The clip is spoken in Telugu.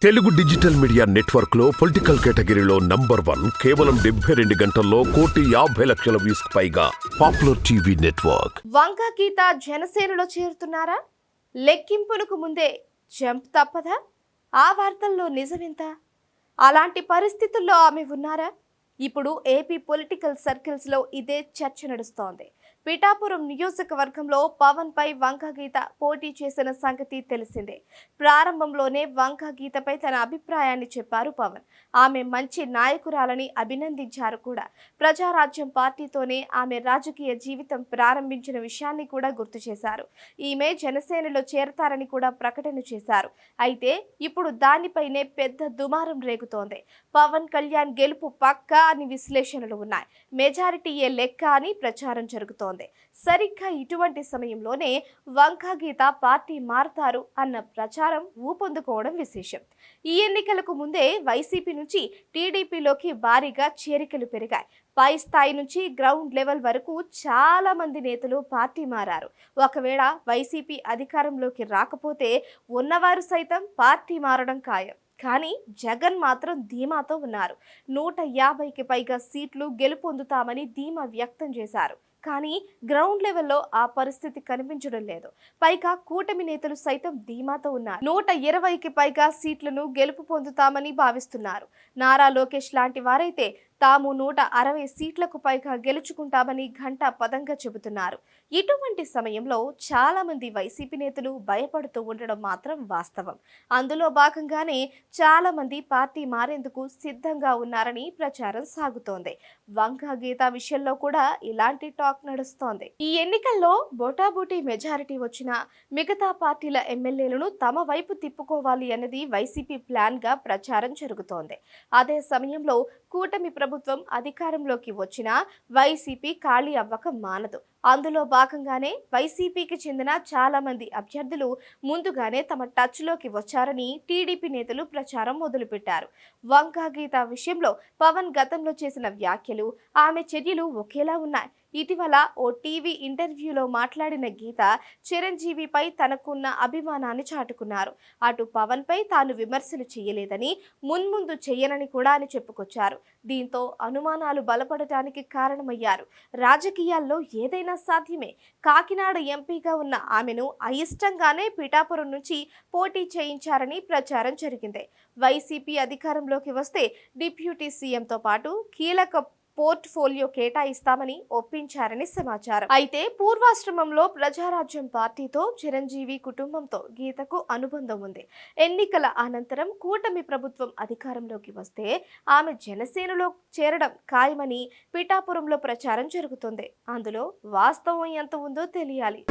తెలుగు డిజిటల్ మీడియా నెట్వర్క్ లో పొలిటికల్ కేటగిరీలో నంబర్ 1 కేవలం 72 గంటల్లో 1,50,00,000 వ్యూస్ పైగా పాపులర్ టీవీ నెట్వర్క్. వంగ గీత జనసేనలో చేరుతున్నారా? లెక్కింపులకు ముందే జంప్ తప్పదా? ఆ వార్తల్లో నిజమెంత? అలాంటి పరిస్థితుల్లో ఆమె ఉన్నారా? ఇప్పుడు ఏపీ పొలిటికల్ సర్కిల్స్ లో ఇదే చర్చ నడుస్తోంది. పిఠాపురం నియోజకవర్గంలో పవన్ పై వంగ గీత పోటీ చేసిన సంగతి తెలిసిందే. ప్రారంభంలోనే వంగ గీతపై తన అభిప్రాయాన్ని చెప్పారు పవన్. ఆమె మంచి నాయకురాలని అభినందించారు కూడా. ప్రజారాజ్యం పార్టీతోనే ఆమె రాజకీయ జీవితం ప్రారంభించిన విషయాన్ని కూడా గుర్తు చేశారు. ఈమె జనసేనలో చేరతారని కూడా ప్రకటన చేశారు. అయితే ఇప్పుడు దానిపైనే పెద్ద దుమారం రేగుతోంది. పవన్ కళ్యాణ్ గెలుపు పక్కా అని విశ్లేషణలు ఉన్నాయి. మెజారిటీయే లెక్క అని ప్రచారం జరుగుతోంది. సరిగ్గా ఇటువంటి సమయంలోనే వంగ గీత పార్టీ మారతారు అన్న ప్రచారం ఊపందుకోవడం విశేషం. ఈ ఎన్నికలకు ముందే వైసీపీ నుంచి టీడీపీలోకి భారీగా చేరికలు పెరిగాయి. పై స్థాయి నుంచి గ్రౌండ్ లెవెల్ వరకు చాలా మంది నేతలు పార్టీ మారారు. ఒకవేళ వైసీపీ అధికారంలోకి రాకపోతే ఉన్నవారు సైతం పార్టీ మారడం ఖాయం. కానీ జగన్ మాత్రం ధీమాతో ఉన్నారు. 150కి పైగా సీట్లు గెలుపొందుతామని ధీమా వ్యక్తం చేశారు. కానీ గ్రౌండ్ లెవెల్లో ఆ పరిస్థితి కనిపించడం లేదు. పైగా కూటమి నేతలు సైతం ధీమాతో ఉన్నారు. 120కి పైగా సీట్లను గెలుపు పొందుతామని భావిస్తున్నారు. నారా లోకేష్ లాంటి వారైతే తాము 160 సీట్లకు పైగా గెలుచుకుంటామని ఘంటా పదంగా చెబుతున్నారు. ఇటువంటి సమయంలో చాలా మంది వైసీపీ నేతలు భయపడుతూ ఉండడం మాత్రం వాస్తవం. అందులో భాగంగానే చాలా మంది పార్టీ మారేందుకు సిద్ధంగా ఉన్నారని ప్రచారం సాగుతోంది. వంగ గీత విషయంలో కూడా ఇలాంటి టాక్ నడుస్తోంది. ఈ ఎన్నికల్లో బోటాబోటీ మెజారిటీ వచ్చినా మిగతా పార్టీల ఎమ్మెల్యేలను తమ వైపు తిప్పుకోవాలి అన్నది వైసీపీ ప్లాన్ గా ప్రచారం జరుగుతోంది. అదే సమయంలో కూటమి ప్రభుత్వం అధికారంలోకి వచ్చినా వైసీపీ ఖాళీ అవ్వక మానదు. అందులో భాగంగానే వైసీపీకి చెందిన చాలా మంది అభ్యర్థులు ముందుగానే తమ టచ్లోకి వచ్చారని టీడీపీ నేతలు ప్రచారం మొదలుపెట్టారు. వంగ గీత విషయంలో పవన్ గతంలో చేసిన వ్యాఖ్యలు, ఆమె చర్యలు ఒకేలా ఉన్నాయి. ఇటీవల ఓ టీవీ ఇంటర్వ్యూలో మాట్లాడిన గీత చిరంజీవిపై తనకున్న అభిమానాన్ని చాటుకున్నారు. అటు పవన్ పై తాను విమర్శలు చేయలేదని, మున్ముందు చెయ్యనని కూడా అని చెప్పుకొచ్చారు. దీంతో అనుమానాలు బలపడటానికి కారణమయ్యారు. రాజకీయాల్లో ఏదైనా సాధ్యమే. కాకినాడ ఎంపీగా ఉన్న ఆమెను అయిష్టంగానే పిఠాపురం నుంచి పోటీ చేయించారని ప్రచారం జరిగింది. వైసీపీ అధికారంలోకి వస్తే డిప్యూటీ సీఎంతో పాటు కీలక పోర్ట్ఫోలియో కేటాయిస్తామని ఒప్పించారని సమాచారం. అయితే పూర్వాశ్రమంలో ప్రజారాజ్యం పార్టీతో చిరంజీవి కుటుంబంతో గీతకు అనుబంధం ఉంది. ఎన్నికల అనంతరం కూటమి ప్రభుత్వం అధికారంలోకి వస్తే ఆమె జనసేనలో చేరడం ఖాయమని పిఠాపురంలో ప్రచారం జరుగుతుంది. అందులో వాస్తవం ఎంత ఉందో తెలియాలి.